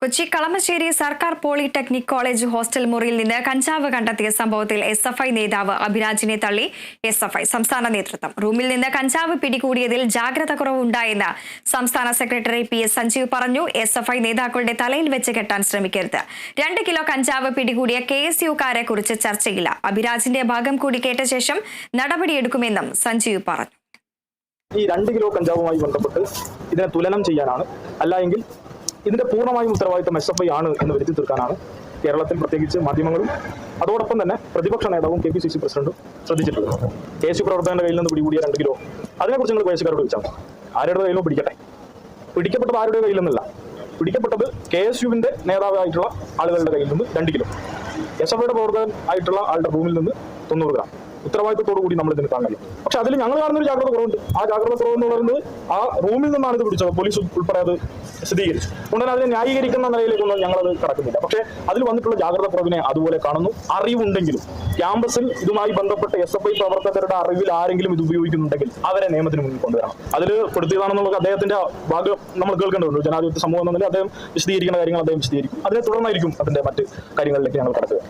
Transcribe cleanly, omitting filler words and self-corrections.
കൊച്ചി കളമശ്ശേരി സർക്കാർ polytechnic college hostel മുറിയിൽ നിന്ന് കഞ്ചാവ് കണ്ടെത്തിയ സംഭവത്തിൽ എസ്എഫ്ഐ നേതാവ് അഭിരാജിനെ തള്ളി എസ്എഫ്ഐ സംസ്ഥാന നേതൃത്വം. റൂമിൽ നിന്ന് കഞ്ചാവ് പിടികൂടിയതിൽ ജാഗ്രത കുറവുണ്ടായെന്ന് സംസ്ഥാന സെക്രട്ടറി PS സഞ്ജീവ് പറഞ്ഞു. എസ്എഫ്ഐ നേതാക്കളുടെ തലയിൽ വെച്ച് കെട്ടാൻ ശ്രമിക്കരുത്. 2 കിലോ കഞ്ചാവ് പിടികൂടിയ KSUക്കാരെ കുറിച്ച് ചർച്ചയില്ല. അഭിരാജിന്റെ ഭാഗം കൂടി കേട്ട ശേഷം നടപടിയെടുക്കുമെന്നും സഞ്ജീവ് പറഞ്ഞു. ഈ 2 കിലോ കഞ്ചാവുമായി ബന്ധപ്പെട്ട് ഇതിനെ തുലനം ചെയ്യാനാണ്, അല്ലെങ്കിൽ ഇതിന്റെ പൂർണ്ണമായും ഉത്തരവാദിത്തം SFI ആണ് എന്ന് വരുത്തി തീർക്കാനാണ് കേരളത്തിൽ പ്രത്യേകിച്ച് മാധ്യമങ്ങളും അതോടൊപ്പം തന്നെ പ്രതിപക്ഷ നേതാവും KPCC പ്രസിഡന്റും ശ്രദ്ധിച്ചിട്ടുള്ളത്. KSU പ്രവർത്തകന്റെ കയ്യിൽ നിന്ന് പിടികൂടിയ 2 കിലോ, അതിനെക്കുറിച്ച് നിങ്ങൾ KSUക്കാരോട് ചോദിച്ചാൽ ആരുടെ കയ്യിലും പിടിക്കട്ടെ. പിടിക്കപ്പെട്ടത് ആരുടെ കയ്യിൽ നിന്നല്ല, പിടിക്കപ്പെട്ടത് KSUവിന്റെ നേതാവായിട്ടുള്ള ആളുകളുടെ കയ്യിൽ നിന്ന് 2 കിലോ, SFIയുടെ പ്രവർത്തകൻ ആയിട്ടുള്ള ആളുടെ റൂമിൽ നിന്ന് 90 ഗ്രാം ഉത്തരവാദിത്തത്തോടു കൂടി നമ്മൾ ഇതിന് കാണാൻ കഴിയും. പക്ഷെ അതിൽ ഞങ്ങൾ കാണുന്നൊരു ജാഗ്രത കുറവുണ്ട്. ആ ജാഗ്രത കുറവെന്ന് പറയുന്നത് ആ റൂമിൽ നിന്നാണ് ഇത് പിടിച്ചത്. പോലീസ് ഉൾപ്പെടെ അത് സ്ഥിരീകരിച്ചു. അതുകൊണ്ട് അതിനെ ന്യായീകരിക്കുന്ന നിലയിലേക്കൊന്നും ഞങ്ങളത് കടക്കുന്നില്ല. പക്ഷേ അതിൽ വന്നിട്ടുള്ള ജാഗ്രത കുറവിനെ അതുപോലെ കാണുന്നു. അറിവുണ്ടെങ്കിലും ക്യാമ്പസിൽ ഇതുമായി ബന്ധപ്പെട്ട SFI പ്രവർത്തകരുടെ അറിവിൽ ആരെങ്കിലും ഇത് ഉപയോഗിക്കുന്നുണ്ടെങ്കിൽ അവരെ നിയമത്തിന് മുന്നിൽ കൊണ്ടുവരണം. അതിൽ പെടുത്തിയതാണെന്നുള്ള അദ്ദേഹത്തിന്റെ ഭാഗം നമ്മൾ കേൾക്കേണ്ടതുണ്ട്. ജനാധിപത്യ സമൂഹം എന്നതിൽ അദ്ദേഹം വിശദീകരിക്കുന്ന കാര്യങ്ങൾ അദ്ദേഹം വിശദീകരിക്കും. അതിനെ തുടർന്നായിരിക്കും അതിന്റെ മറ്റ് കാര്യങ്ങളിലേക്ക് ഞങ്ങൾ കടക്കുക.